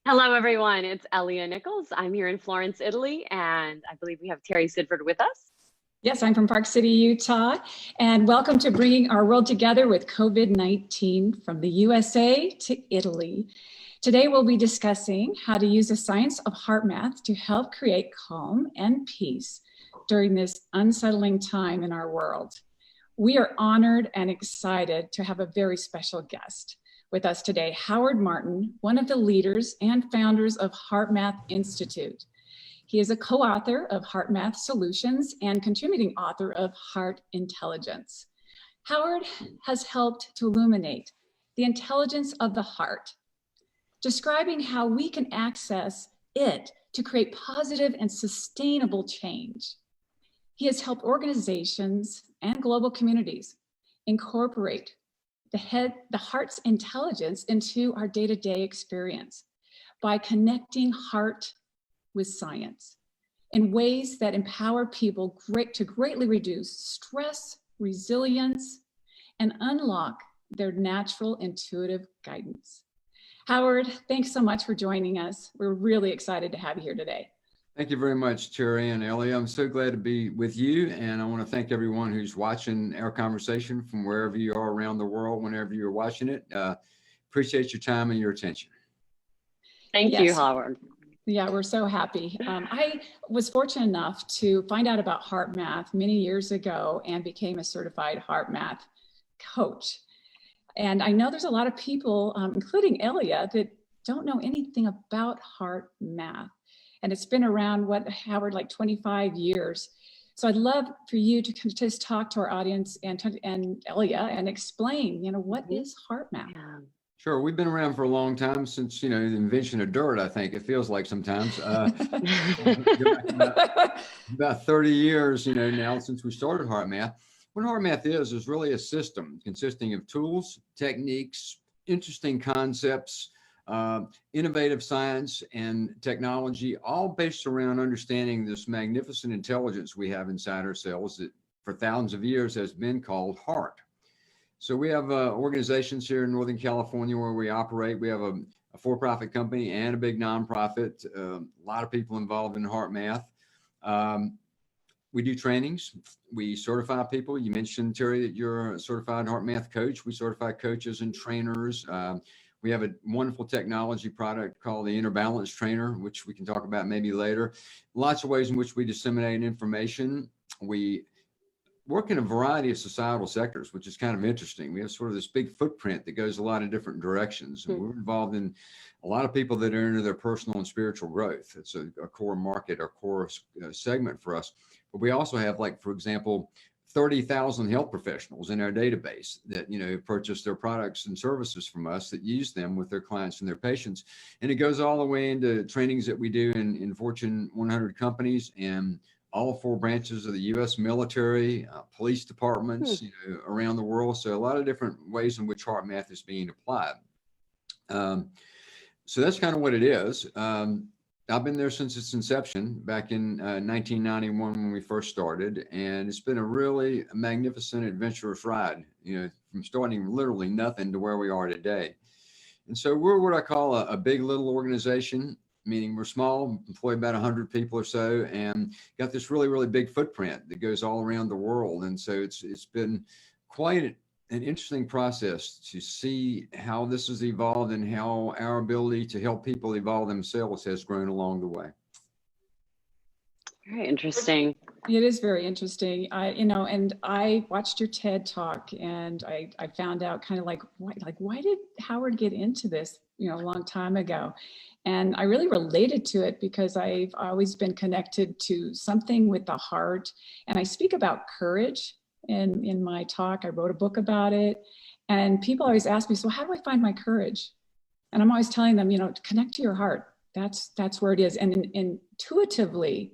Hello, everyone. It's Elia Nichols. I'm here in Florence, Italy, and I believe we have Terry Sidford with us. Yes, I'm from Park City, Utah, and welcome to bringing our world together with COVID-19 from the USA to Italy. Today, we'll be discussing how to use the science of HeartMath to help create calm and peace during this unsettling time in our world. We are honored and excited to have a very special guest with us today, Howard Martin, one of the leaders and founders of HeartMath Institute. He is a co-author of HeartMath Solutions and contributing author of Heart Intelligence. Howard has helped to illuminate the intelligence of the heart, describing how we can access it to create positive and sustainable change. He has helped organizations and global communities incorporate the heart's intelligence into our day-to-day experience by connecting heart with science in ways that empower people to greatly reduce stress, resilience, and unlock their natural intuitive guidance. Howard, thanks so much for joining us. We're really excited to have you here today. Thank you very much, Terry and Ellie. I'm so glad to be with you, and I want to thank everyone who's watching our conversation from wherever you are around the world, whenever you're watching it. Appreciate your time and your attention. Thank you, Howard. Yeah, we're so happy. I was fortunate enough to find out about HeartMath many years ago and became a certified HeartMath coach. And I know there's a lot of people, including Elia, that don't know anything about HeartMath. And it's been around, Howard, like 25 years. So I'd love for you to just talk to our audience and Elia and explain, what is HeartMath? Yeah. Sure, we've been around for a long time, since, the invention of dirt, I think it feels like sometimes. About 30 years, now since we started HeartMath. What HeartMath is really a system consisting of tools, techniques, interesting concepts, innovative science and technology, all based around understanding this magnificent intelligence we have inside ourselves that for thousands of years has been called heart. So we have organizations here in Northern California where we operate. We have a for-profit company and a big nonprofit, a lot of people involved in HeartMath. We do trainings. We certify people. You mentioned, Terry, that you're a certified HeartMath coach. We certify coaches and trainers. We have a wonderful technology product called the Inner Balance Trainer, which we can talk about maybe later. Lots of ways in which we disseminate information. We work in a variety of societal sectors, which is kind of interesting. We have sort of this big footprint that goes a lot of different directions. And we're involved in a lot of people that are into their personal and spiritual growth. It's a core market, a core segment for us. But we also have, like, for example, 30,000 health professionals in our database that, purchase their products and services from us, that use them with their clients and their patients. And it goes all the way into trainings that we do in Fortune 100 companies and all 4 branches of the U.S. military, police departments, around the world. So a lot of different ways in which HeartMath is being applied. So that's kind of what it is. I've been there since its inception back in 1991 when we first started, and it's been a really magnificent, adventurous ride, from starting literally nothing to where we are today. And so we're what I call a big little organization, meaning we're small, employ about 100 people or so, and got this really, really big footprint that goes all around the world. And so it's been quite an interesting process to see how this has evolved and how our ability to help people evolve themselves has grown along the way. Very interesting. It is very interesting. And I watched your TED talk, and I found out kind of why did Howard get into this, a long time ago? And I really related to it because I've always been connected to something with the heart. And I speak about courage in my talk. I wrote a book about it. And people always ask me, so how do I find my courage? And I'm always telling them, connect to your heart. That's where it is. And intuitively,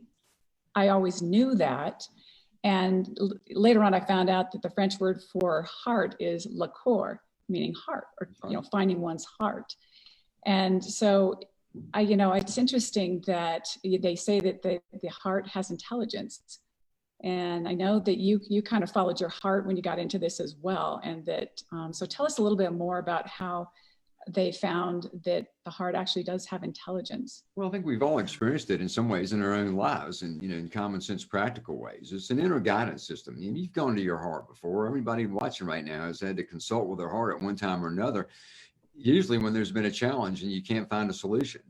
I always knew that. And later on, I found out that the French word for heart is le cœur, meaning heart, or finding one's heart. And so, it's interesting that they say that the heart has intelligence. And I know that you kind of followed your heart when you got into this as well. And that, so tell us a little bit more about how they found that the heart actually does have intelligence. Well, I think we've all experienced it in some ways in our own lives and, in common sense, practical ways. It's an inner guidance system. You've gone to your heart before. Everybody watching right now has had to consult with their heart at one time or another, usually when there's been a challenge and you can't find a solution.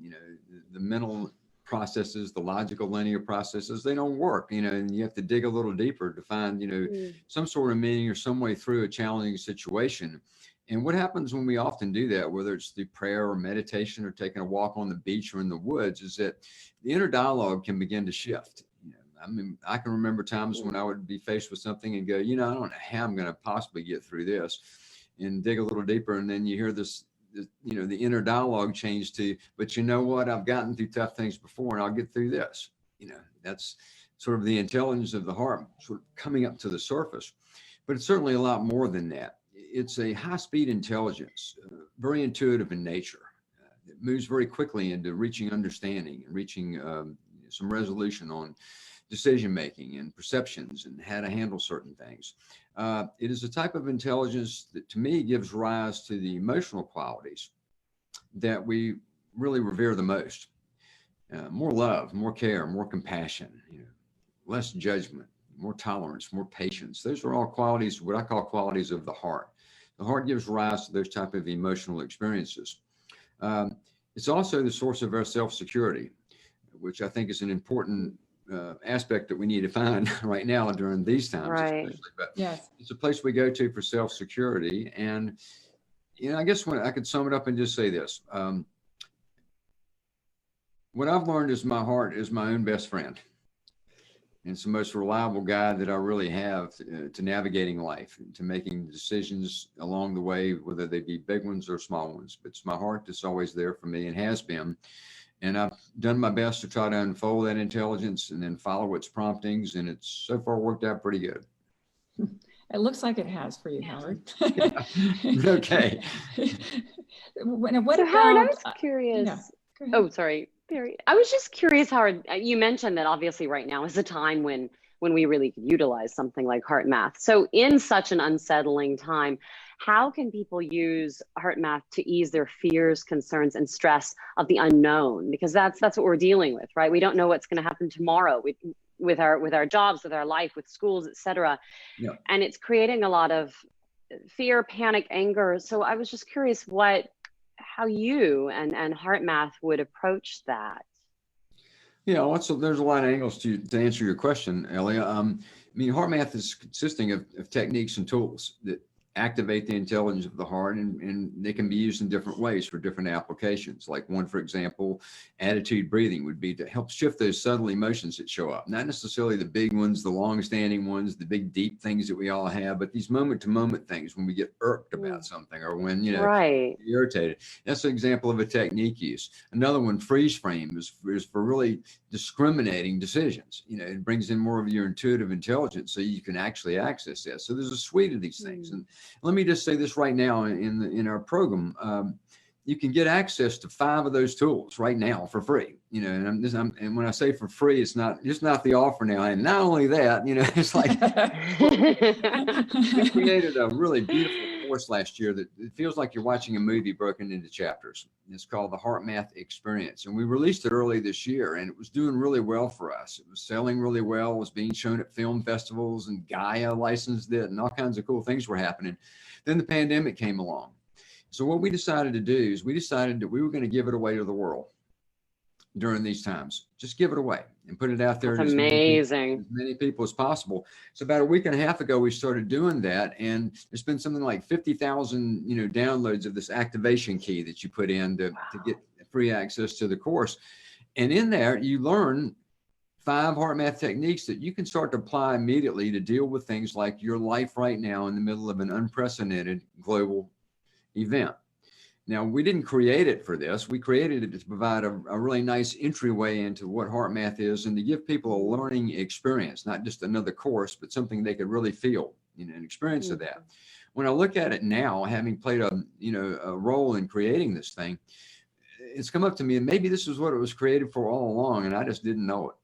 The mental processes, the logical linear processes, they don't work, and you have to dig a little deeper to find, some sort of meaning or some way through a challenging situation. And what happens when we often do that, whether it's through prayer or meditation or taking a walk on the beach or in the woods, is that the inner dialogue can begin to shift. I can remember times when I would be faced with something and go, I don't know how I'm going to possibly get through this, and dig a little deeper. And then you hear this, the inner dialogue change to, but you know what, I've gotten through tough things before and I'll get through this. That's sort of the intelligence of the heart sort of coming up to the surface, but it's certainly a lot more than that. It's a high-speed intelligence, very intuitive in nature. It moves very quickly into reaching understanding and reaching some resolution on decision-making and perceptions and how to handle certain things. It is a type of intelligence that, to me, gives rise to the emotional qualities that we really revere the most. More love, more care, more compassion, less judgment, more tolerance, more patience. Those are all qualities, what I call qualities of the heart. The heart gives rise to those type of emotional experiences. It's also the source of our self-security, which I think is an important aspect that we need to find right now during these times. Right. But Yes. it's a place we go to for self-security. And, I guess when I could sum it up and just say this, what I've learned is my heart is my own best friend. And it's the most reliable guide that I really have to navigating life, to making decisions along the way, whether they be big ones or small ones. But it's my heart that's always there for me and has been. And I've done my best to try to unfold that intelligence and then follow its promptings. And it's so far worked out pretty good. It looks like it has for you, Howard. Okay. What so about, Howard, I was curious. yeah, go ahead. Oh, sorry. I was just curious, Howard, you mentioned that obviously right now is a time when we really could utilize something like HeartMath. So in such an unsettling time, how can people use HeartMath to ease their fears, concerns, and stress of the unknown? Because that's what we're dealing with, right? We don't know what's going to happen tomorrow with our jobs, with our life, with schools, et cetera. Yeah. And it's creating a lot of fear, panic, anger. So I was just curious how you and HeartMath would approach that. Yeah, there's a lot of angles to answer your question, Ellie. HeartMath is consisting of techniques and tools that activate the intelligence of the heart, and they can be used in different ways for different applications. Like one, for example, attitude breathing would be to help shift those subtle emotions that show up. Not necessarily the big ones, the long-standing ones, the big deep things that we all have, but these moment-to-moment things when we get irked about something or when, right, irritated. That's an example of a technique use. Another one, freeze frame, is for really discriminating decisions. It brings in more of your intuitive intelligence so you can actually access that. So there's a suite of these things. And let me just say this right now in our program, you can get access to 5 of those tools right now for free. And when I say for free, it's not the offer now. And not only that, it's like we created a really beautiful course last year that it feels like you're watching a movie broken into chapters. It's called the HeartMath Experience. And we released it early this year, and it was doing really well for us. It was selling really well. It was being shown at film festivals, and Gaia licensed it, and all kinds of cool things were happening. Then the pandemic came along. So what we decided to do is we decided that we were going to give it away to the world during these times. Just give it away and put it out there. That's to amazing. as many people as possible. So about a week and a half ago, we started doing that. And there's been something like 50,000, downloads of this activation key that you put in to get free access to the course. And in there, you learn 5 HeartMath techniques that you can start to apply immediately to deal with things like your life right now in the middle of an unprecedented global event. Now, we didn't create it for this. We created it to provide a really nice entryway into what HeartMath is and to give people a learning experience, not just another course, but something they could really feel, an experience of that. When I look at it now, having played a role in creating this thing, it's come up to me, and maybe this is what it was created for all along, and I just didn't know it.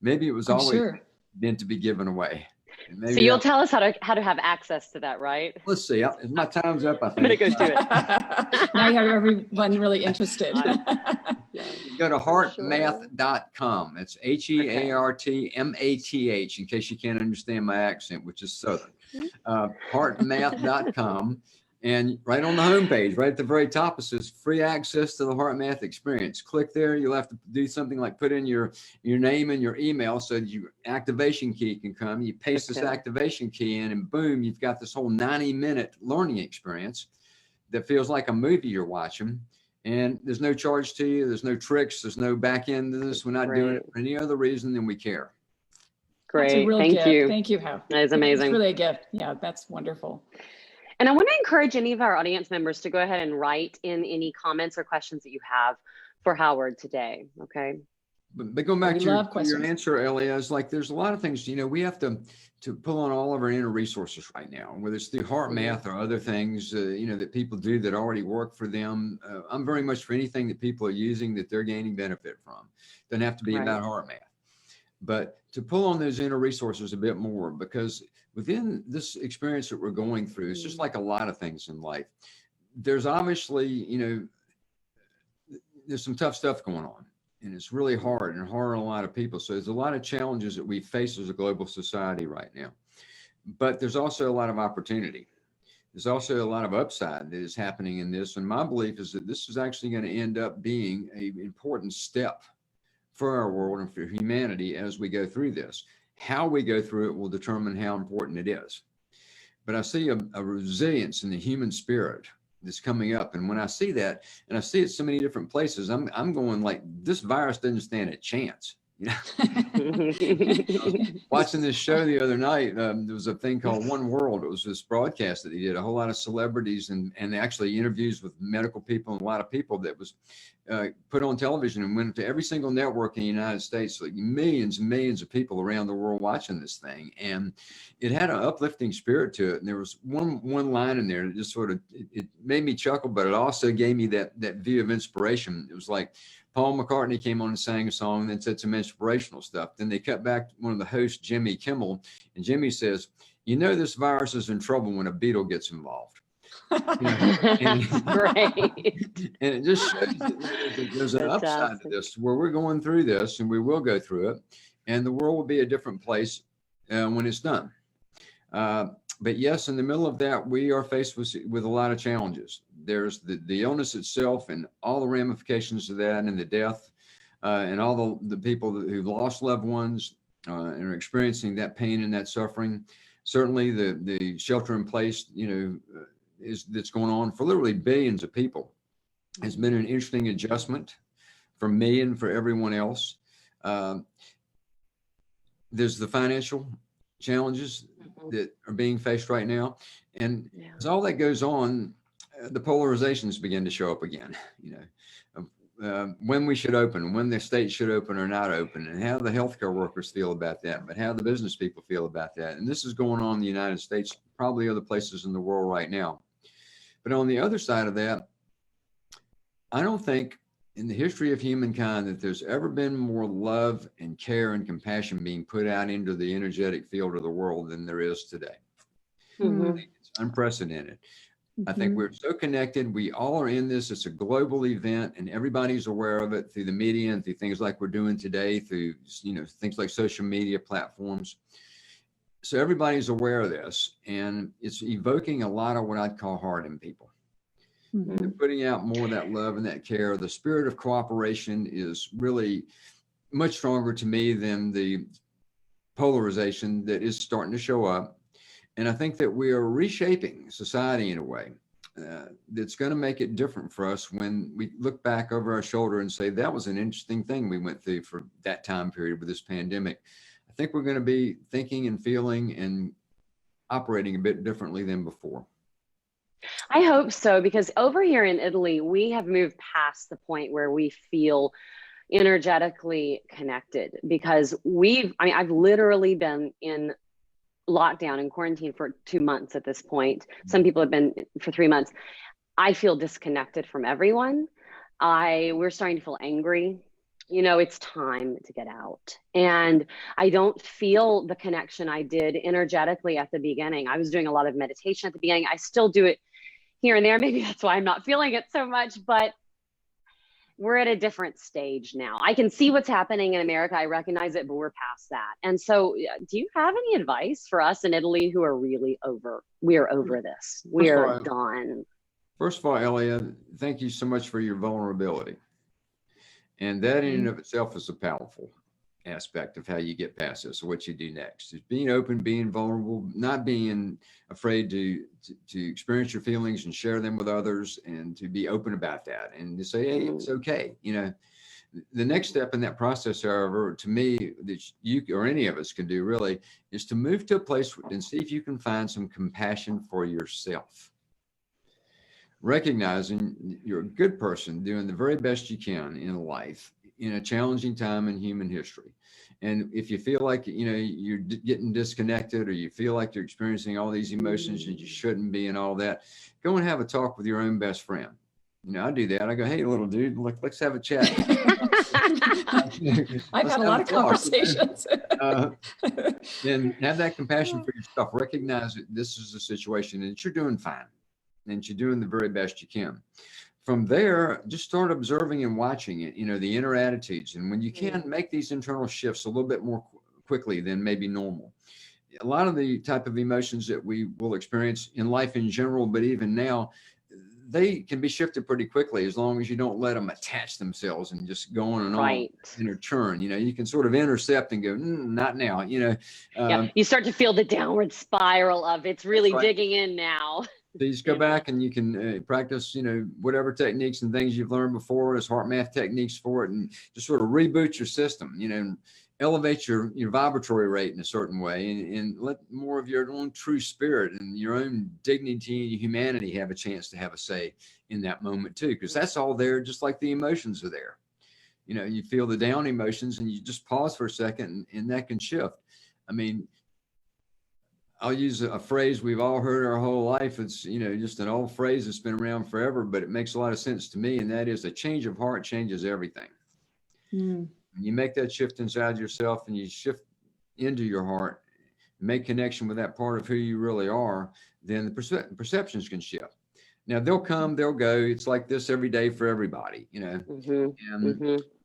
Maybe it was always meant to be given away. And So maybe you'll tell us how to have access to that, right? let's see. My time's up, I I'm gonna think. go do it. Now you have everyone really interested. You go to heartmath.com. It's HeartMath, in case you can't understand my accent, which is Southern. Heartmath.com. And right on the homepage, right at the very top, it says free access to the HeartMath experience. Click there. You'll have to do something like put in your name and your email so that your activation key can come. You paste this activation key in, and boom, you've got this whole 90-minute learning experience that feels like a movie you're watching. And there's no charge to you. There's no tricks. There's no back end to this. We're not doing it for any other reason than we care. Great. Thank you. you. Thank you, Hal. That is amazing. It's really a gift. Yeah, that's wonderful. And I want to encourage any of our audience members to go ahead and write in any comments or questions that you have for Howard today. Okay. But going back to your answer, Elia, is like there's a lot of things, we have to pull on all of our inner resources right now, whether it's through HeartMath or other things, that people do that already work for them. I'm very much for anything that people are using that they're gaining benefit from. Doesn't have to be about HeartMath. But to pull on those inner resources a bit more, because within this experience that we're going through, it's just like a lot of things in life. There's obviously, there's some tough stuff going on, and it's really hard and hard on a lot of people. So there's a lot of challenges that we face as a global society right now. But there's also a lot of opportunity. There's also a lot of upside that is happening in this. And my belief is that this is actually going to end up being an important step for our world and for humanity as we go through this. How we go through it will determine how important it is. But I see a resilience in the human spirit that's coming up. And when I see that, and I see it so many different places, I'm going like, this virus doesn't stand a chance. Watching this show the other night, there was a thing called One World. It was this broadcast that he did, a whole lot of celebrities and actually interviews with medical people and a lot of people that was put on television and went to every single network in the United States, like millions and millions of people around the world watching this thing. And it had an uplifting spirit to it. And there was one line in there that just sort of, it made me chuckle, but it also gave me that view of inspiration. It was like, Paul McCartney came on and sang a song and then said some inspirational stuff. Then they cut back to one of the hosts, Jimmy Kimmel, and Jimmy says, this virus is in trouble when a beetle gets involved. And it just shows that there's an upside to this, where we're going through this, and we will go through it, and the world will be a different place when it's done. But yes, in the middle of that, we are faced with a lot of challenges. There's the illness itself and all the ramifications of that, and the death, and all the people who've lost loved ones and are experiencing that pain and that suffering. Certainly the shelter in place, that's going on for literally billions of people has been an interesting adjustment for me and for everyone else. There's the financial challenges that are being faced right now. And as all that goes on, the polarizations begin to show up again, when we should open, when the state should open or not open, and how the healthcare workers feel about that, but how the business people feel about that. And this is going on in the United States, probably other places in the world right now. But on the other side of that, I don't think in the history of humankind that there's ever been more love and care and compassion being put out into the energetic field of the world than there is today. It's unprecedented. I think we're so connected. We all are in this. It's a global event, and everybody's aware of it through the media and through things like we're doing today, through things like social media platforms. So everybody's aware of this, and it's evoking a lot of what I'd call heart in people. They're putting out more of that love and that care. The spirit of cooperation is really much stronger to me than the polarization that is starting to show up. And I think that we are reshaping society in a way that's going to make it different for us when we look back over our shoulder and say, that was an interesting thing we went through for that time period with this pandemic. I think we're going to be thinking and feeling and operating a bit differently than before. I hope so, because over here in Italy, we have moved past the point where we feel energetically connected, because I've literally been in lockdown and quarantine for 2 months at this point. Some people have been for 3 months. I feel disconnected from everyone. We're starting to feel angry it's time to get out. And I don't feel the connection I did energetically at the beginning. I was doing a lot of meditation at the beginning. I still do it here and there. Maybe that's why I'm not feeling it so much, but we're at a different stage now. I can see what's happening in America. I recognize it, but we're past that. And so do you have any advice for us in Italy who are really we're over this? We're done. First of all, Elia, thank you so much for your vulnerability. And that in and of itself is a powerful aspect of how you get past this, or what you do next. Is being open, being vulnerable, not being afraid to experience your feelings and share them with others, and to be open about that and to say, hey, it's okay. The next step in that process, however, to me, that you or any of us can do really, is to move to a place and see if you can find some compassion for yourself. Recognizing you're a good person doing the very best you can in life in a challenging time in human history. And if you feel like, you're getting disconnected, or you feel like you're experiencing all these emotions and you shouldn't be and all that, go and have a talk with your own best friend. I do that. I go, hey, little dude, let's have a chat. I've had a lot of conversations. And have that compassion for yourself. Recognize that this is a situation and that you're doing fine, and you're doing the very best you can. From there, just start observing and watching it, the inner attitudes. And when you can, make these internal shifts a little bit more quickly than maybe normal. A lot of the type of emotions that we will experience in life in general, but even now, they can be shifted pretty quickly as long as you don't let them attach themselves and just go on and on in a churn. You can sort of intercept and go, not now, you start to feel the downward spiral of it's really digging in now. So you just go back and you can practice, whatever techniques and things you've learned before as HeartMath techniques for it, and just sort of reboot your system, and elevate your vibratory rate in a certain way, and let more of your own true spirit and your own dignity and humanity have a chance to have a say in that moment too, because that's all there, just like the emotions are there. You feel the down emotions and you just pause for a second and that can shift. I mean, I'll use a phrase we've all heard our whole life. It's, just an old phrase that's been around forever, but it makes a lot of sense to me. And that is, a change of heart changes everything. When you make that shift inside yourself and you shift into your heart, make connection with that part of who you really are, then the perceptions can shift. Now they'll come, they'll go. It's like this every day for everybody,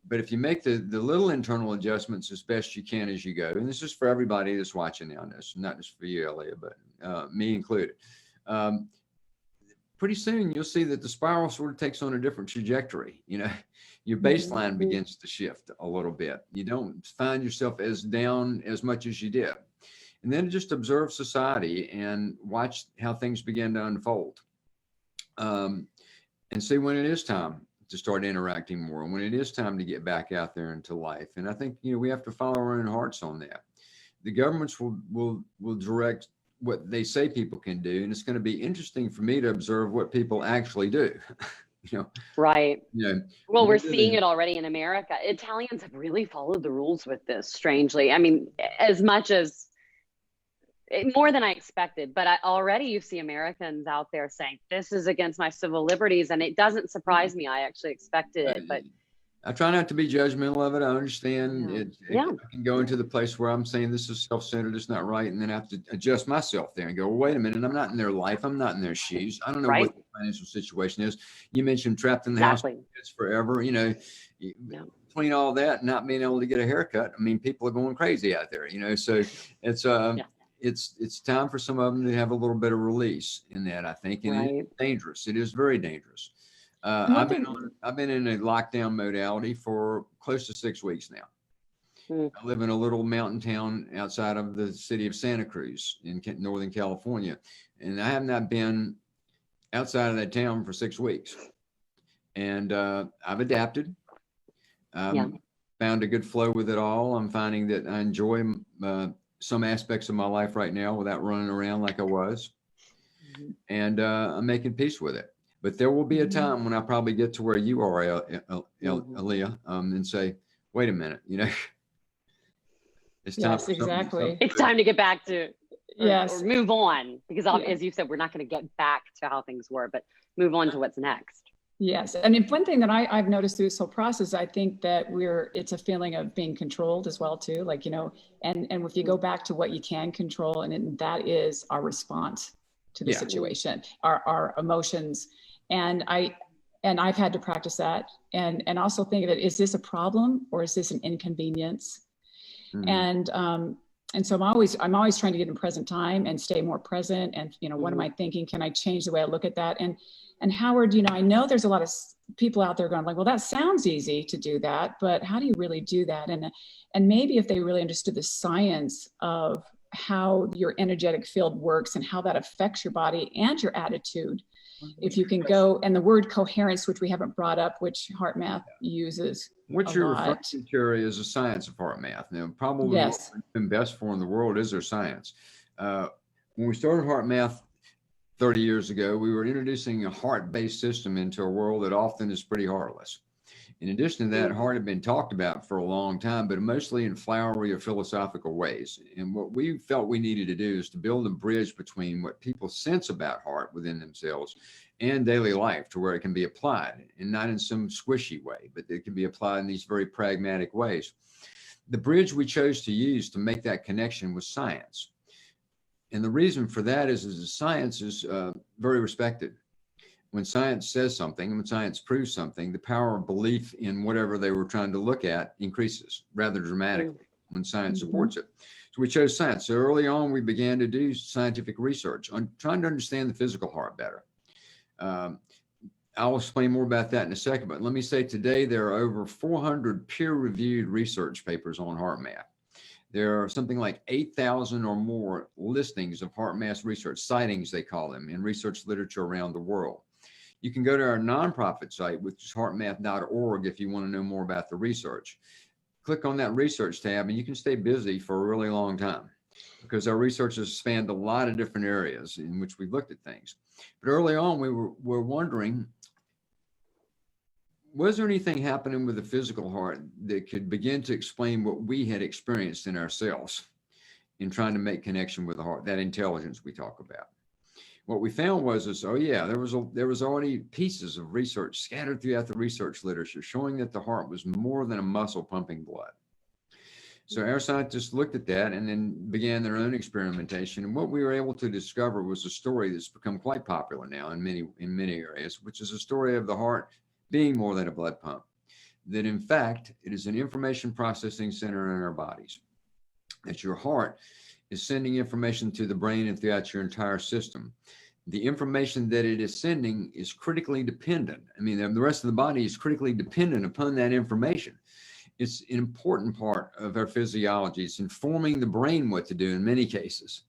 But if you make the little internal adjustments as best you can as you go, and this is for everybody that's watching now, this not just for you, Elia, but me included, pretty soon you'll see that the spiral sort of takes on a different trajectory. Your baseline begins to shift a little bit. You don't find yourself as down as much as you did. And then just observe society and watch how things begin to unfold. And see when it is time to start interacting more, and when it is time to get back out there into life. And I think, we have to follow our own hearts on that. The governments will direct what they say people can do. And it's going to be interesting for me to observe what people actually do. Right. Well, we're seeing it already in America. Italians have really followed the rules with this, strangely. I mean, as much as more than I expected, but already you see Americans out there saying this is against my civil liberties, and it doesn't surprise me. I actually expected it, but I try not to be judgmental of it. I understand it can go into the place where I'm saying this is self-centered, it's not right, and then I have to adjust myself there and go, well, wait a minute, I'm not in their life, I'm not in their shoes. I don't know what the financial situation is. You mentioned trapped in the house with kids forever. Between all that and not being able to get a haircut, I mean, people are going crazy out there. So it's time for some of them to have a little bit of release in that, I think, and it's dangerous. It is very dangerous. I've been in a lockdown modality for close to 6 weeks now. I live in a little mountain town outside of the city of Santa Cruz in Northern California, and I have not been outside of that town for 6 weeks. And I've adapted. Found a good flow with it all. I'm finding that I enjoy some aspects of my life right now without running around like I was, and I'm making peace with it. But there will be a time when I probably get to where you are, Aaliyah, and say, wait a minute, it's time. Yes, exactly. It's time to get back to, or move on, because as you said, we're not going to get back to how things were, but move on to what's next. Yes. And if one thing that I've noticed through this whole process, I think that it's a feeling of being controlled as well too. Like, and if you go back to what you can control, and that is our response to the situation, our emotions. And I've had to practice that and also think of it, is this a problem or is this an inconvenience? Mm-hmm. And so I'm always trying to get in present time and stay more present. And, what am I thinking? Can I change the way I look at that? And Howard, I know there's a lot of people out there going like, well, that sounds easy to do that, but how do you really do that? And maybe if they really understood the science of how your energetic field works and how that affects your body and your attitude, if you can go, and the word coherence, which we haven't brought up, which HeartMath uses. What you're referring to, Terry, is the science of HeartMath. Now, probably what's been best for in the world is their science. When we started HeartMath 30 years ago, we were introducing a heart-based system into a world that often is pretty heartless. In addition to that, heart had been talked about for a long time, but mostly in flowery or philosophical ways. And what we felt we needed to do is to build a bridge between what people sense about heart within themselves and daily life, to where it can be applied, and not in some squishy way, but it can be applied in these very pragmatic ways. The bridge we chose to use to make that connection was science. And the reason for that is the science is very respected. When science says something, when science proves something, the power of belief in whatever they were trying to look at increases rather dramatically when science supports it. So we chose science. So early on, we began to do scientific research on trying to understand the physical heart better. I'll explain more about that in a second, but let me say today there are over 400 peer-reviewed research papers on HeartMath. There are something like 8,000 or more listings of HeartMath research, sightings they call them, in research literature around the world. You can go to our nonprofit site, which is heartmath.org, if you want to know more about the research. Click on that research tab and you can stay busy for a really long time, because our research has spanned a lot of different areas in which we've looked at things. But early on, we were wondering, was there anything happening with the physical heart that could begin to explain what we had experienced in ourselves in trying to make connection with the heart, that intelligence we talk about? What we found was there was already pieces of research scattered throughout the research literature showing that the heart was more than a muscle pumping blood. So our scientists looked at that and then began their own experimentation. And what we were able to discover was a story that's become quite popular now in many areas, which is a story of the heart being more than a blood pump. That in fact, it is an information processing center in our bodies. That your heart is sending information to the brain and throughout your entire system. The information that it is sending is critically dependent. I mean, the rest of the body is critically dependent upon that information. It's an important part of our physiology. It's informing the brain what to do in many cases.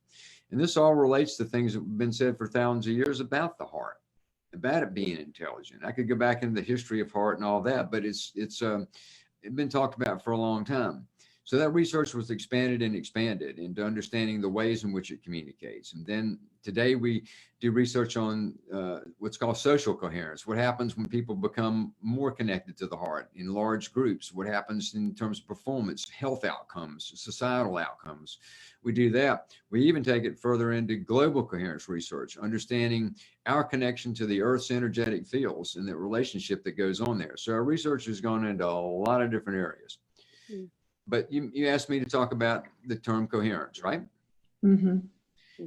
And this all relates to things that have been said for thousands of years about the heart, about it being intelligent. I could go back into the history of heart and all that, but it's been talked about for a long time. So that research was expanded into understanding the ways in which it communicates. And then today we do research on what's called social coherence. What happens when people become more connected to the heart in large groups? What happens in terms of performance, health outcomes, societal outcomes? We do that. We even take it further into global coherence research, understanding our connection to the Earth's energetic fields and the relationship that goes on there. So our research has gone into a lot of different areas. But you asked me to talk about the term coherence, right? Mm-hmm.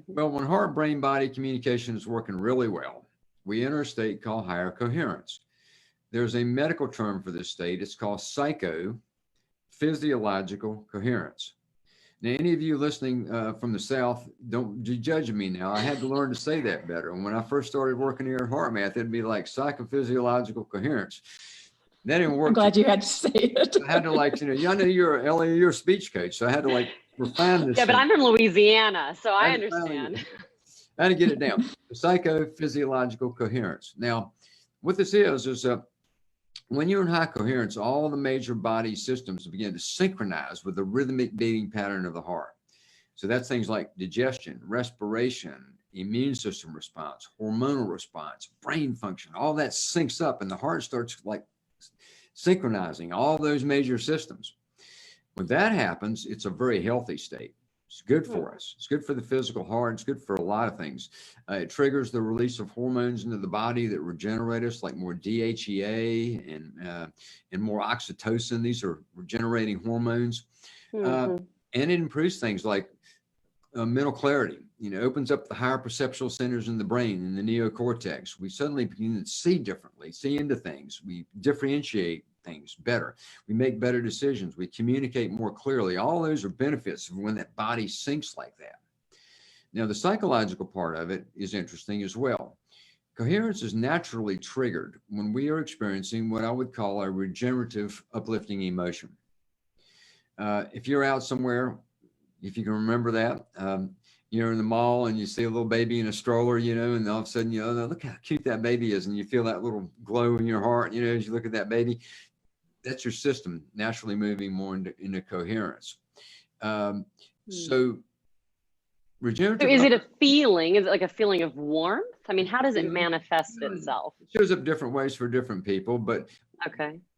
Well, when heart-brain-body communication is working really well, we enter a state called higher coherence. There's a medical term for this state. It's called psychophysiological coherence. Now, any of you listening from the South, don't judge me now. I had to learn to say that better. And when I first started working here at HeartMath, it'd be like psychophysiological coherence. That didn't work. I'm glad you had to say it. I had to I know you're a speech coach, so I had to refine this. Yeah, but I'm from Louisiana, so I understand. I had to get it down. The psychophysiological coherence. Now, what this is when you're in high coherence, all the major body systems begin to synchronize with the rhythmic beating pattern of the heart. So that's things like digestion, respiration, immune system response, hormonal response, brain function, all that syncs up and the heart starts synchronizing all those major systems. When that happens, it's a very healthy state. It's good for us. It's good for the physical heart. It's good for a lot of things. It triggers the release of hormones into the body that regenerate us, like more DHEA and more oxytocin. These are regenerating hormones. And it improves things like mental clarity. Opens up the higher perceptual centers in the brain, in the neocortex. We suddenly begin to see differently, see into things. We differentiate things better. We make better decisions. We communicate more clearly. All those are benefits of when that body syncs like that. Now, the psychological part of it is interesting as well. Coherence is naturally triggered when we are experiencing what I would call a regenerative, uplifting emotion. If you're out somewhere, if you can remember that, you're in the mall and you see a little baby in a stroller, and all of a sudden, look how cute that baby is. And you feel that little glow in your heart, as you look at that baby. That's your system naturally moving more into coherence. So regenerative. So is it a feeling? Is it like a feeling of warmth? I mean, how does it manifest itself? It shows up different ways for different people, but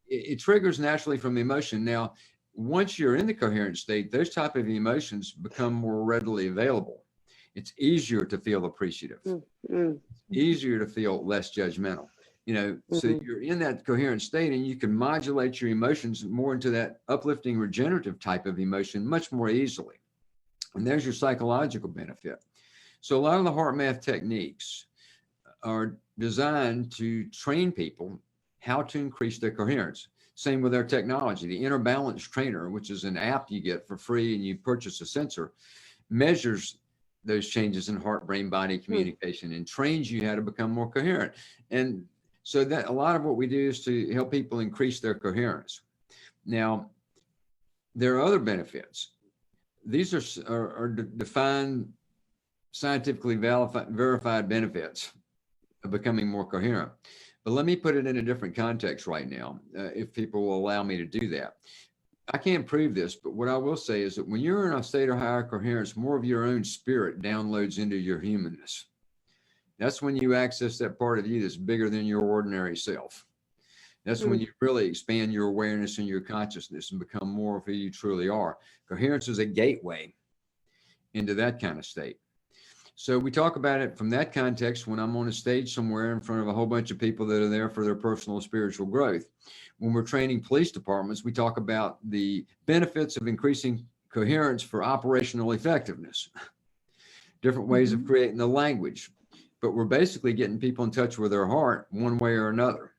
it triggers naturally from the emotion. Now, once you're in the coherent state, those type of emotions become more readily available. It's easier to feel appreciative, easier to feel less judgmental, so you're in that coherent state and you can modulate your emotions more into that uplifting, regenerative type of emotion much more easily. And there's your psychological benefit. So a lot of the HeartMath techniques are designed to train people how to increase their coherence. Same with our technology. The Inner Balance Trainer, which is an app you get for free and you purchase a sensor, measures those changes in heart, brain, body communication and trains you how to become more coherent. And so that a lot of what we do is to help people increase their coherence. Now, there are other benefits. These are defined, scientifically verified benefits of becoming more coherent. But let me put it in a different context right now, if people will allow me to do that. I can't prove this, but what I will say is that when you're in a state of higher coherence, more of your own spirit downloads into your humanness. That's when you access that part of you that's bigger than your ordinary self. That's when you really expand your awareness and your consciousness and become more of who you truly are. Coherence is a gateway into that kind of state. So we talk about it from that context when I'm on a stage somewhere in front of a whole bunch of people that are there for their personal spiritual growth. When we're training police departments, we talk about the benefits of increasing coherence for operational effectiveness, different ways of creating the language, but we're basically getting people in touch with their heart one way or another.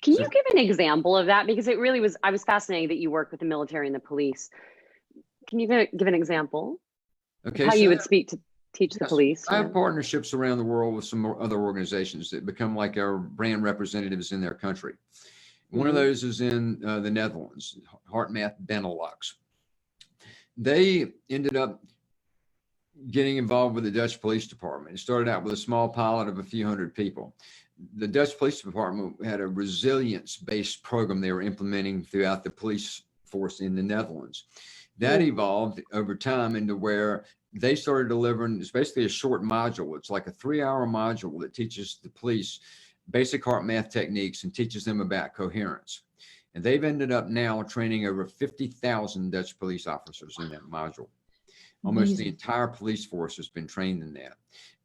Can you give an example of that? Because it really was, I was fascinated that you work with the military and the police. Can you give an example? Okay. How you would teach the police? I have partnerships around the world with some other organizations that become like our brand representatives in their country. One of those is in the Netherlands, HeartMath Benelux. They ended up getting involved with the Dutch Police Department. It started out with a small pilot of a few hundred people. The Dutch Police Department had a resilience-based program they were implementing throughout the police force in the Netherlands. That evolved over time into where they started delivering, it's basically a short module. It's like a 3-hour module that teaches the police basic HeartMath techniques and teaches them about coherence. And they've ended up now training over 50,000 Dutch police officers in that module. Almost the entire police force has been trained in that.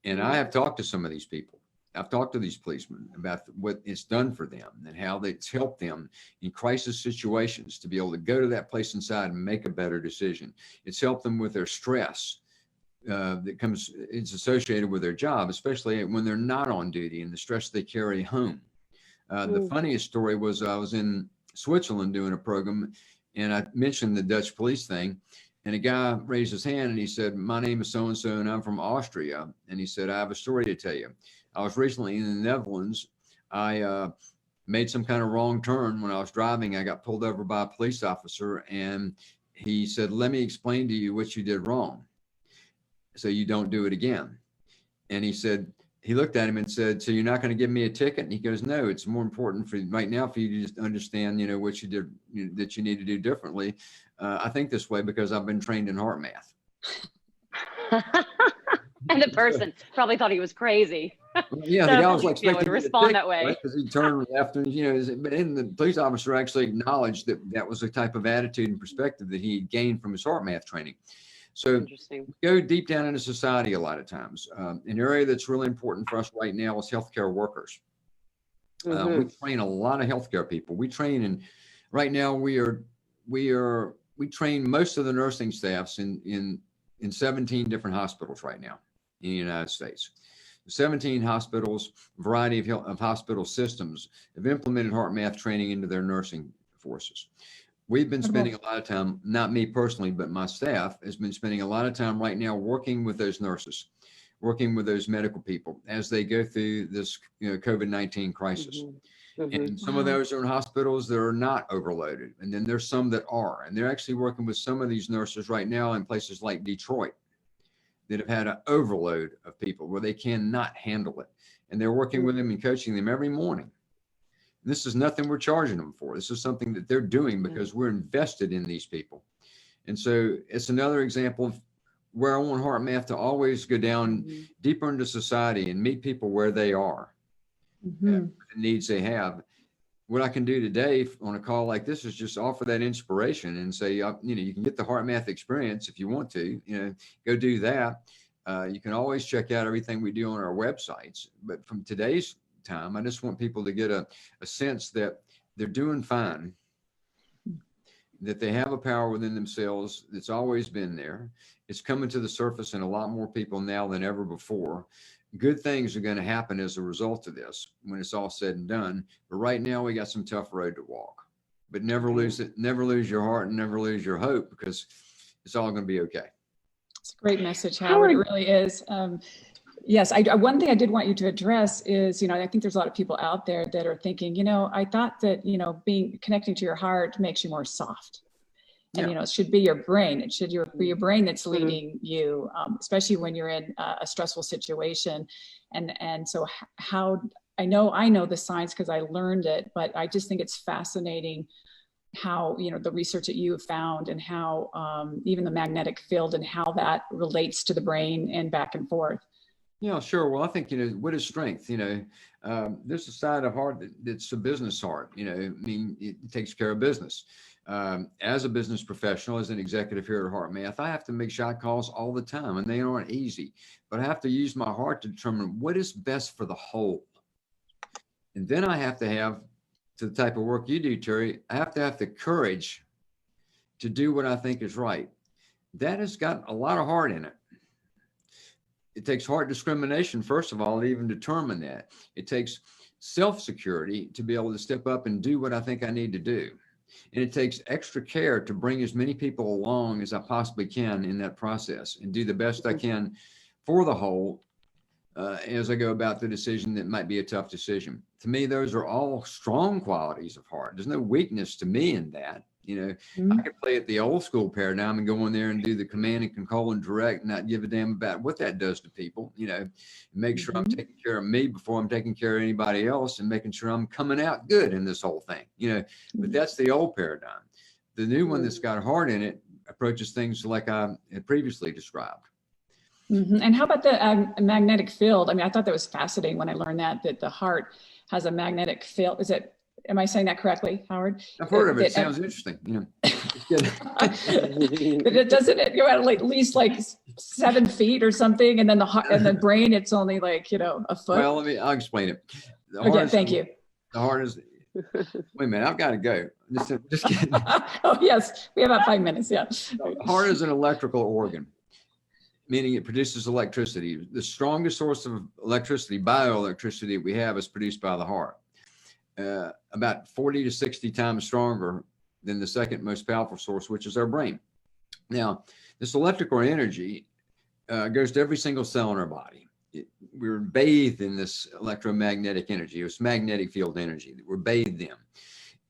And I have talked to some of these people. I've talked to these policemen about what it's done for them and how it's helped them in crisis situations to be able to go to that place inside and make a better decision. It's helped them with their stress it's associated with their job, especially when they're not on duty and the stress they carry home. The funniest story was I was in Switzerland doing a program and I mentioned the Dutch police thing. And a guy raised his hand and he said, "My name is so-and-so and I'm from Austria." And he said, "I have a story to tell you. I was recently in the Netherlands. I made some kind of wrong turn when I was driving. I got pulled over by a police officer and he said, 'Let me explain to you what you did wrong so you don't do it again.'" And he said, he looked at him and said, "So you're not going to give me a ticket?" And he goes, "No, it's more important for right now for you to just understand, what you did, that you need to do differently. I think this way because I've been trained in HeartMath." And the person probably thought he was crazy. Yeah, the guy was like, would respond that way. Because he turned left, and but then the police officer actually acknowledged that that was the type of attitude and perspective that he gained from his HeartMath training. So Interesting. go deep down into society a lot of times. An area that's really important for us right now is healthcare workers. We train a lot of healthcare people. We train right now we train most of the nursing staffs in 17 different hospitals right now in the United States. 17 hospitals, variety of hospital systems have implemented HeartMath training into their nursing forces. We've been spending a lot of time, not me personally, but my staff has been spending a lot of time right now working with those nurses, working with those medical people as they go through this COVID-19 crisis. And some of those are in hospitals that are not overloaded. And then there's some that are. And they're actually working with some of these nurses right now in places like Detroit that have had an overload of people where they cannot handle it. And they're working with them and coaching them every morning. This is nothing we're charging them for. This is something that they're doing because we're invested in these people. And so it's another example of where I want HeartMath to always go down deeper into society and meet people where they are, the needs they have. What I can do today on a call like this is just offer that inspiration and say, you can get the HeartMath experience if you want to, go do that. You can always check out everything we do on our websites. But from today's time, I just want people to get a sense that they're doing fine, that they have a power within themselves that's always been there. It's coming to the surface in a lot more people now than ever before. Good things are going to happen as a result of this when it's all said and done. But right now we got some tough road to walk, but never lose it. Never lose your heart and never lose your hope, because it's all going to be okay. It's a great message, Howard. It really is. Yes, one thing I did want you to address is, I think there's a lot of people out there that are thinking, I thought that, connecting to your heart makes you more soft. And, it should be your brain. It should be your brain that's leading you, especially when you're in a stressful situation. And so I know the science because I learned it, but I just think it's fascinating how, the research that you have found and how even the magnetic field and how that relates to the brain and back and forth. Yeah, sure. Well, I think, what is strength? There's a side of heart that's a business heart. It takes care of business. As a business professional, as an executive here at HeartMath, I have to make shot calls all the time, and they aren't easy. But I have to use my heart to determine what is best for the whole. And then I have to have, to the type of work you do, Terry, I have to have the courage to do what I think is right. That has got a lot of heart in it. It takes heart discrimination, first of all, to even determine that. It takes self-security to be able to step up and do what I think I need to do. And it takes extra care to bring as many people along as I possibly can in that process and do the best I can for the whole as I go about the decision that might be a tough decision. To me, those are all strong qualities of heart. There's no weakness to me in that. I could play it the old school paradigm and go in there and do the command and control and direct, and not give a damn about what that does to people, make sure I'm taking care of me before I'm taking care of anybody else, and making sure I'm coming out good in this whole thing, but that's the old paradigm. The new one that's got heart in it approaches things like I had previously described. And how about the magnetic field? I thought that was fascinating when I learned that the heart has a magnetic field. Am I saying that correctly, Howard? I've heard of it. It sounds interesting. Doesn't it go at least like 7 feet or something, and then the heart and the brain, it's only like a foot. Well, I'll explain it. Thank you. The heart is. Wait a minute, I've got to go. Just kidding. Oh yes, we have about 5 minutes. Yeah. The heart is an electrical organ, meaning it produces electricity. The strongest source of electricity, bioelectricity, we have is produced by the heart. About 40 to 60 times stronger than the second most powerful source, which is our brain. Now, this electrical energy goes to every single cell in our body. We're bathed in this electromagnetic energy, this magnetic field energy that we're bathed in.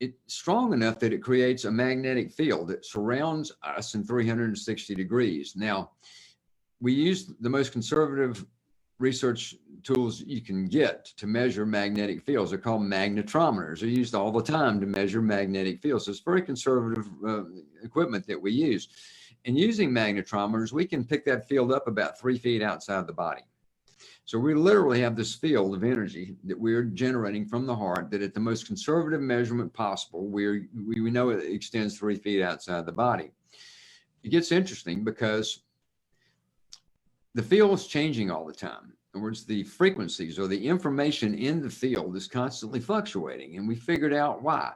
It's strong enough that it creates a magnetic field that surrounds us in 360 degrees. Now, we use the most conservative research tools you can get to measure magnetic fields. They're called magnetometers. They're used all the time to measure magnetic fields. So it's very conservative equipment that we use. And using magnetometers, we can pick that field up about 3 feet outside the body. So we literally have this field of energy that we're generating from the heart that at the most conservative measurement possible, we know it extends 3 feet outside the body. It gets interesting because the field is changing all the time. In other words, the frequencies or the information in the field is constantly fluctuating, and we figured out why.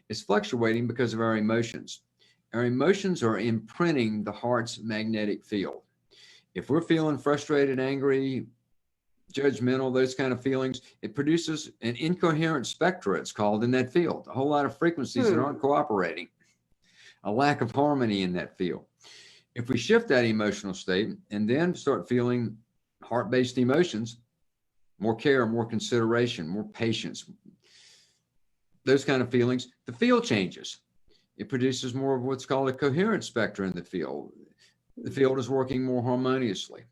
It's fluctuating because of our emotions. Our emotions are imprinting the heart's magnetic field. If we're feeling frustrated, angry, judgmental, those kind of feelings, it produces an incoherent spectra, it's called, in that field. A whole lot of frequencies that aren't cooperating, a lack of harmony in that field. If we shift that emotional state and then start feeling heart-based emotions, more care, more consideration, more patience, those kind of feelings, the field changes. It produces more of what's called a coherent spectra in the field. The field is working more harmoniously.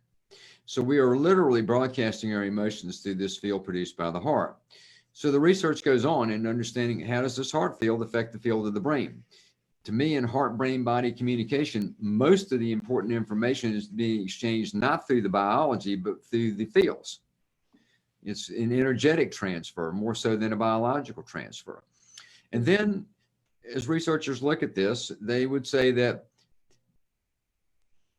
So we are literally broadcasting our emotions through this field produced by the heart. So the research goes on in understanding how does this heart field affect the field of the brain. To me, in heart-brain-body communication, most of the important information is being exchanged not through the biology, but through the fields. It's an energetic transfer, more so than a biological transfer. And then, as researchers look at this, they would say that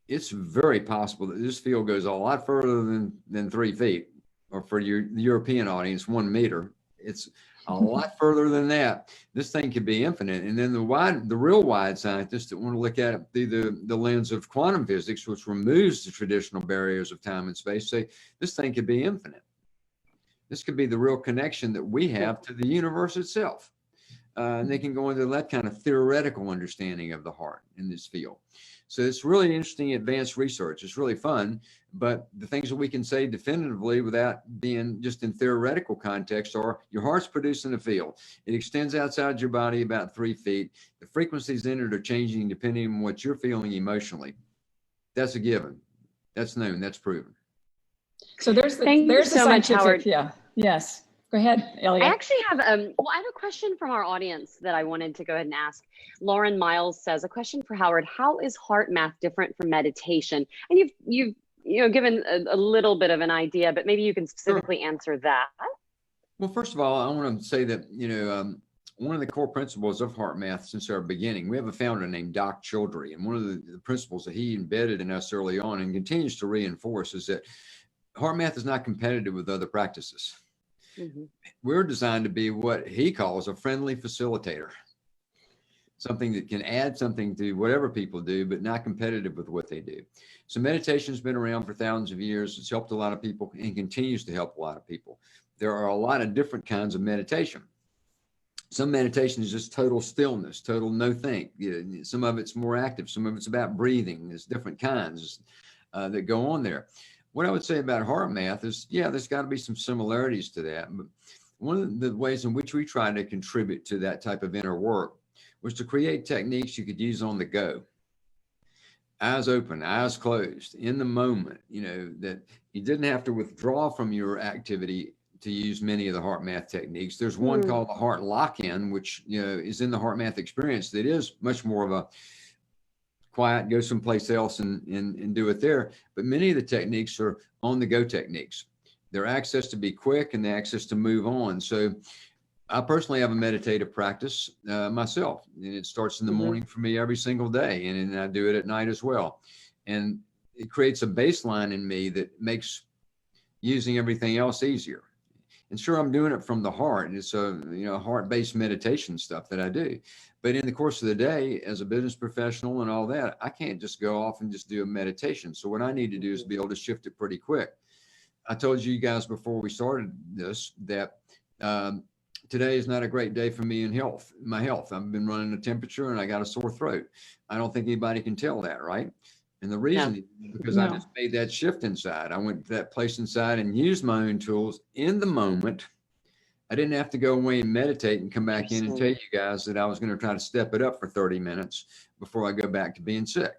it's very possible that this field goes a lot further than 3 feet, or for the European audience, 1 meter. It's a lot further than that. This thing could be infinite. And then the real wide scientists that want to look at it through the lens of quantum physics, which removes the traditional barriers of time and space, say this thing could be infinite. This could be the real connection that we have to the universe itself. And they can go into that kind of theoretical understanding of the heart in this field. So it's really interesting advanced research. It's really fun, but the things that we can say definitively without being just in theoretical context are your heart's producing a field. It extends outside your body about 3 feet. The frequencies in it are changing depending on what you're feeling emotionally. That's a given. That's known. That's proven. So there's the so much, Howard. Yeah. Yes. Go ahead, Elliot. I actually have I have a question from our audience that I wanted to go ahead and ask. Lauren Miles says, a question for Howard: how is HeartMath different from meditation? And you've given a little bit of an idea, but maybe you can specifically answer that. Well, first of all, I want to say that one of the core principles of HeartMath since our beginning, we have a founder named Doc Childry, and one of the principles that he embedded in us early on and continues to reinforce is that HeartMath is not competitive with other practices. Mm-hmm. We're designed to be what he calls a friendly facilitator, something that can add something to whatever people do, but not competitive with what they do. So meditation has been around for thousands of years. It's helped a lot of people and continues to help a lot of people. There are a lot of different kinds of meditation. Some meditation is just total stillness, total no think. Some of it's more active. Some of it's about breathing. There's different kinds that go on there. What I would say about HeartMath is, yeah, there's got to be some similarities to that. But one of the ways in which we try to contribute to that type of inner work was to create techniques you could use on the go. Eyes open, eyes closed, in the moment, that you didn't have to withdraw from your activity to use many of the HeartMath techniques. There's one called the Heart Lock-In, which is in the HeartMath experience that is much more of a quiet, go someplace else and do it there. But many of the techniques are on-the-go techniques. They're access to be quick and the access to move on. So I personally have a meditative practice myself, and it starts in the morning for me every single day, and I do it at night as well. And it creates a baseline in me that makes using everything else easier. And sure, I'm doing it from the heart, and it's a heart-based meditation stuff that I do. But in the course of the day, as a business professional and all that, I can't just go off and just do a meditation. So what I need to do is be able to shift it pretty quick. I told you guys before we started this that today is not a great day for me in my health. I've been running a temperature and I got a sore throat. I don't think anybody can tell that, right? And the reason is because I just made that shift inside. I went to that place inside and used my own tools in the moment. I didn't have to go away and meditate and come back in and tell you guys that I was going to try to step it up for 30 minutes before I go back to being sick.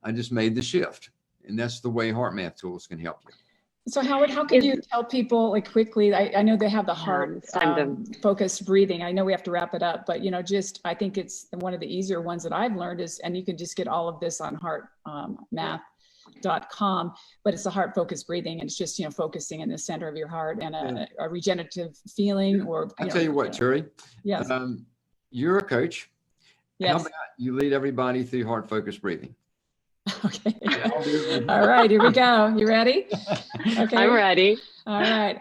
I just made the shift. And that's the way HeartMath tools can help you. So Howard, how can you tell people quickly, I know they have the heart focused breathing. I know we have to wrap it up, but I think it's one of the easier ones that I've learned and you can just get all of this on heartmath.com, but it's a heart focused breathing. And it's just, focusing in the center of your heart and a regenerative feeling I'll tell you what, Terry. Yes. You're a coach. Yes. How about you lead everybody through heart focused breathing? Okay. Yeah, I'll do it. All right, here we go. You ready? Okay. I'm ready. All right.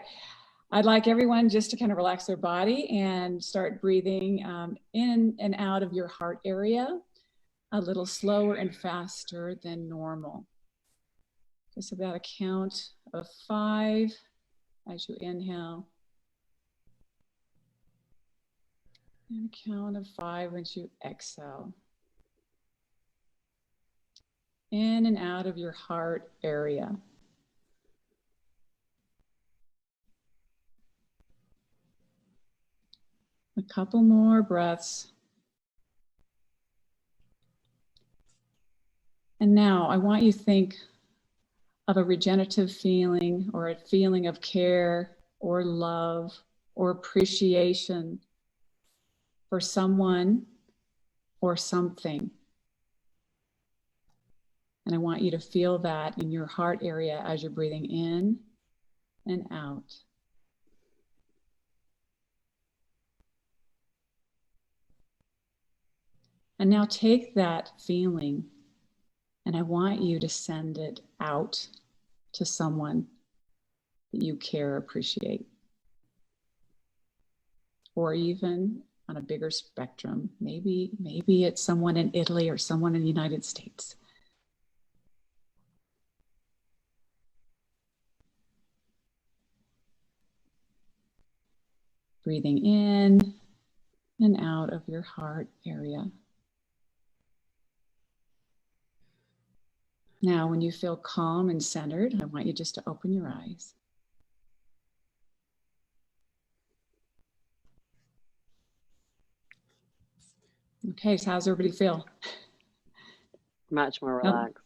I'd like everyone just to kind of relax their body and start breathing in and out of your heart area a little slower and faster than normal. Just about a count of 5 as you inhale. And a count of 5 as you exhale. In and out of your heart area. A couple more breaths. And now I want you to think of a regenerative feeling or a feeling of care or love or appreciation for someone or something. And I want you to feel that in your heart area as you're breathing in and out. And now take that feeling and I want you to send it out to someone that you care, appreciate. Or even on a bigger spectrum, maybe it's someone in Italy or someone in the United States. Breathing in and out of your heart area. Now, when you feel calm and centered, I want you just to open your eyes. Okay, so how's everybody feel? Much more relaxed.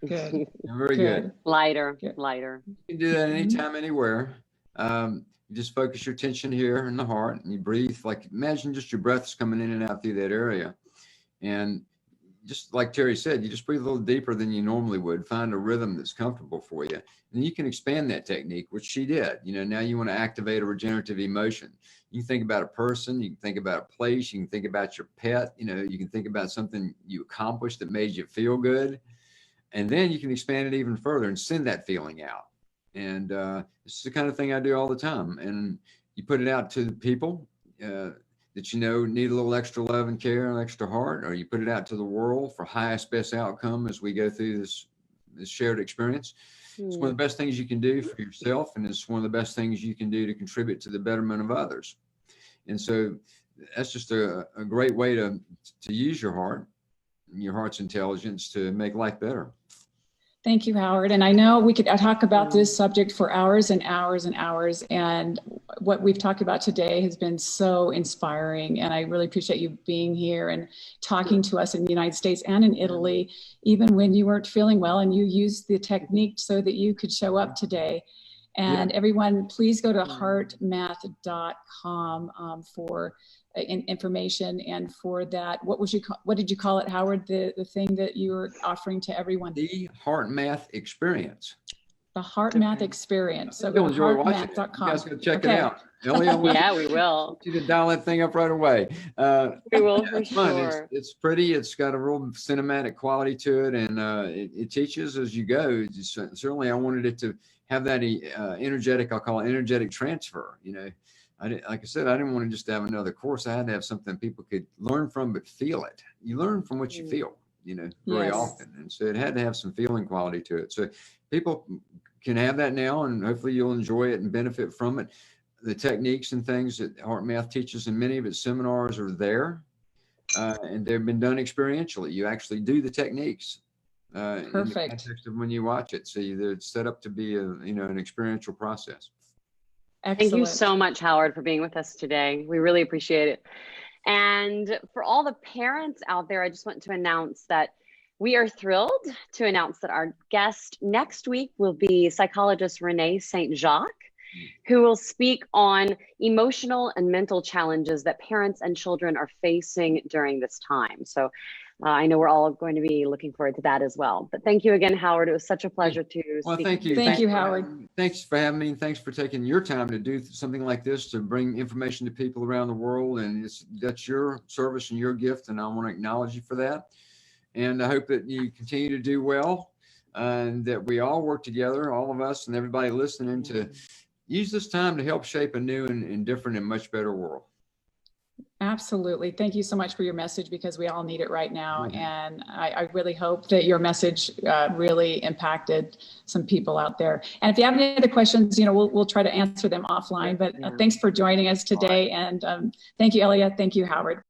Good. Very good. Lighter, Good. lighter. You can do that anytime, anywhere. You just focus your attention here in the heart and you breathe. Like imagine just your breath's coming in and out through that area. And just like Terry said, you just breathe a little deeper than you normally would. Find a rhythm that's comfortable for you. And you can expand that technique, which she did. You know, now you want to activate a regenerative emotion. You can think about a person, you can think about a place, you can think about your pet, you know, you can think about something you accomplished that made you feel good. And then you can expand it even further and send that feeling out. And this is the kind of thing I do all the time. And you put it out to the people that you know need a little extra love and care and extra heart, or you put it out to the world for highest, best outcome as we go through this shared experience. It's one of the best things you can do for yourself, and it's one of the best things you can do to contribute to the betterment of others. And so that's just a great way to use your heart and your heart's intelligence to make life better. Thank you, Howard. And I know we could talk about this subject for hours and hours and hours. And what we've talked about today has been so inspiring. And I really appreciate you being here and talking to us in the United States and in Italy, even when you weren't feeling well and you used the technique so that you could show up today. And everyone, please go to heartmath.com for information. And for that, what did you call it, Howard? The thing that you were offering to everyone? The HeartMath experience. The HeartMath experience. So go go to heartmath.com. You guys go check it out. Yeah, we will. You to dial that thing up right away. We will for sure. It's pretty. It's got a real cinematic quality to it, and it teaches as you go. Certainly, I wanted it to have that energetic. I'll call it energetic transfer. You know, like I said, I didn't want to just have another course. I had to have something people could learn from, but feel it. You learn from what you feel. You know, very often, and so it had to have some feeling quality to it. So people can have that now, and hopefully you'll enjoy it and benefit from it. The techniques and things that HeartMath teaches in many of its seminars are there, and they've been done experientially. You actually do the techniques in the context of when you watch it. So it's set up to be an experiential process. Excellent. Thank you so much, Howard, for being with us today. We really appreciate it. And for all the parents out there, I just want to announce that we are thrilled to announce that our guest next week will be psychologist Renee St. Jacques, who will speak on emotional and mental challenges that parents and children are facing during this time. So I know we're all going to be looking forward to that as well. But thank you again, Howard. It was such a pleasure to speak. Thank you. Thank you, Howard. Thanks for having me. Thanks for taking your time to do something like this, to bring information to people around the world. And that's your service and your gift, and I want to acknowledge you for that. And I hope that you continue to do well, and that we all work together, all of us and everybody listening, to use this time to help shape a new and different and much better world. Absolutely. Thank you so much for your message, because we all need it right now. And I really hope that your message really impacted some people out there. And if you have any other questions, we'll try to answer them offline. But thanks for joining us today. And thank you, Elliot. Thank you, Howard.